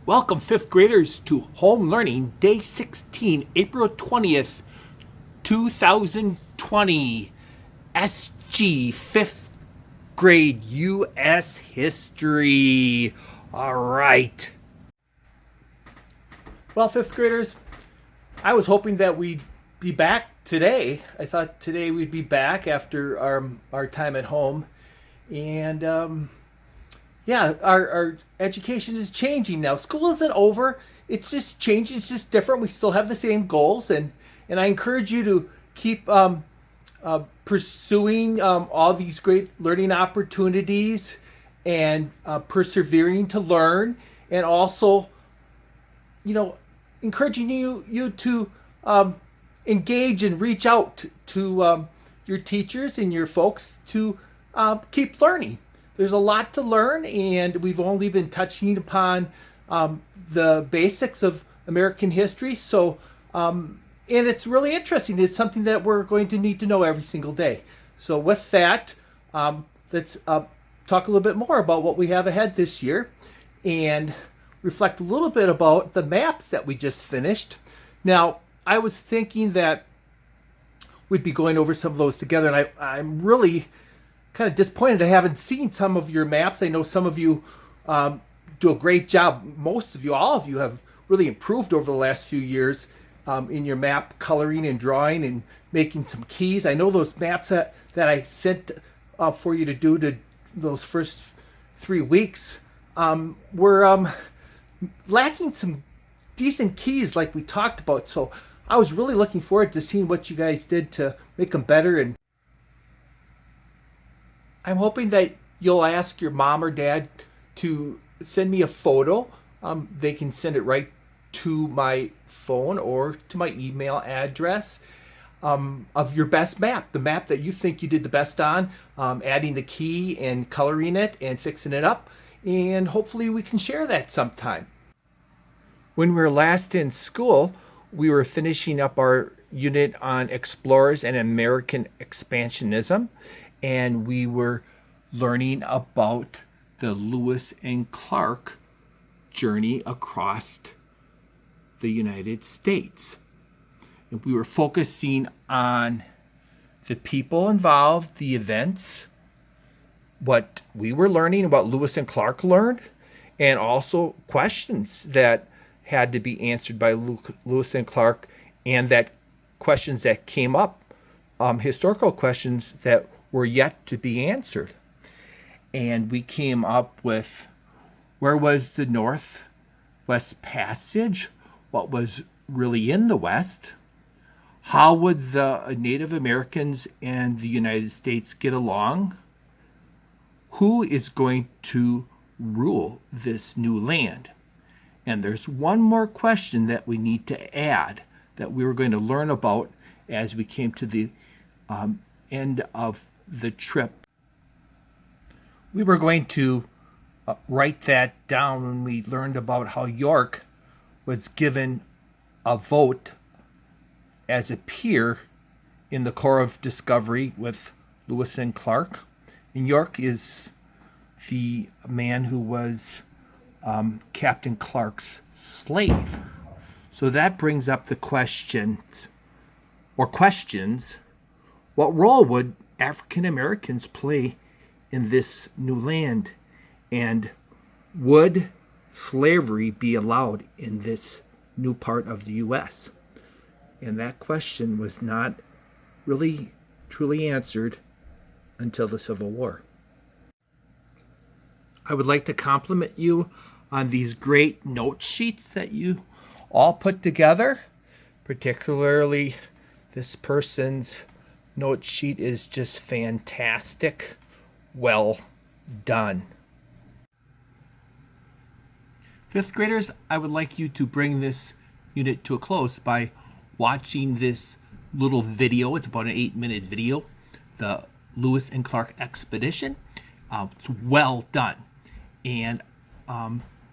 Welcome, fifth graders, to Home Learning Day 16, April 20th, 2020. SG, fifth grade U.S. History. All right. Well, fifth graders, I was hoping that we'd be back today. I thought today we'd be back after our time at home. And yeah, our education is changing now. School isn't over. It's just changing. It's just different. We still have the same goals, and I encourage you to keep pursuing all these great learning opportunities and persevering to learn, and also, encouraging you to engage and reach out to your teachers and your folks to keep learning. There's a lot to learn, and we've only been touching upon the basics of American history. So, and it's really interesting. It's something that we're going to need to know every single day. So, with that, let's talk a little bit more about what we have ahead this year and reflect a little bit about the maps that we just finished. Now, I was thinking that we'd be going over some of those together, and I'm really kind of disappointed I haven't seen some of your maps. I know some of you do a great job. Most of you, all of you, have really improved over the last few years in your map coloring and drawing and making some keys. I know those maps that I sent for you to do to those first 3 weeks were lacking some decent keys like we talked about. So I was really looking forward to seeing what you guys did to make them better, and I'm hoping that you'll ask your mom or dad to send me a photo. They can send it right to my phone or to my email address of your best map, the map that you think you did the best on, adding the key and coloring it and fixing it up. And hopefully we can share that sometime. When we were last in school, we were finishing up our unit on explorers and American expansionism, and we were learning about the Lewis and Clark journey across the United States. And we were focusing on the people involved, the events, what we were learning, what Lewis and Clark learned, and also questions that had to be answered by Lewis and Clark, and that questions that came up, historical questions that were yet to be answered. And we came up with, where was the Northwest Passage? What was really in the West? How would the Native Americans and the United States get along? Who is going to rule this new land? And there's one more question that we need to add that we were going to learn about as we came to the end of the trip. We were going to write that down when we learned about how York was given a vote as a peer in the Corps of Discovery with Lewis and Clark. And York is the man who was Captain Clark's slave. So that brings up the questions. What role would African Americans play in this new land? And would slavery be allowed in this new part of the U.S.? And that question was not really truly answered until the Civil War. I would like to compliment you on these great note sheets that you all put together. Particularly, this person's note sheet is just fantastic. Well done. Fifth graders, I would like you to bring this unit to a close by watching this little video. It's about an 8-minute video, the Lewis and Clark expedition. It's well done. And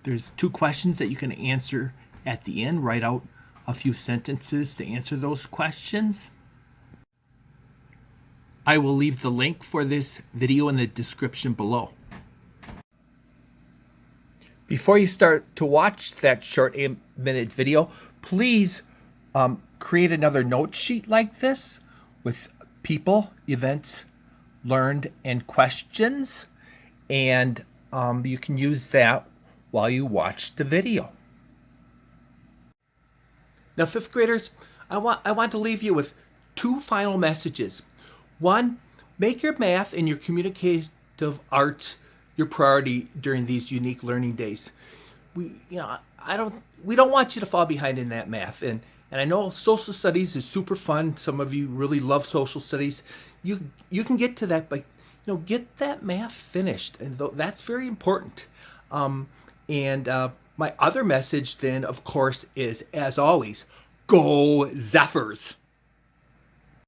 there's 2 questions that you can answer at the end. Write out a few sentences to answer those questions. I will leave the link for this video in the description below. Before you start to watch that short 8-minute video, please create another note sheet like this with people, events, learned, and questions. And you can use that while you watch the video. Now, fifth graders, I want to leave you with two final messages. One, make your math and your communicative arts your priority during these unique learning days. We don't want you to fall behind in that math. And I know social studies is super fun. Some of you really love social studies. You can get to that, but get that math finished, and that's very important. My other message then, of course, is, as always, go Zephyrs!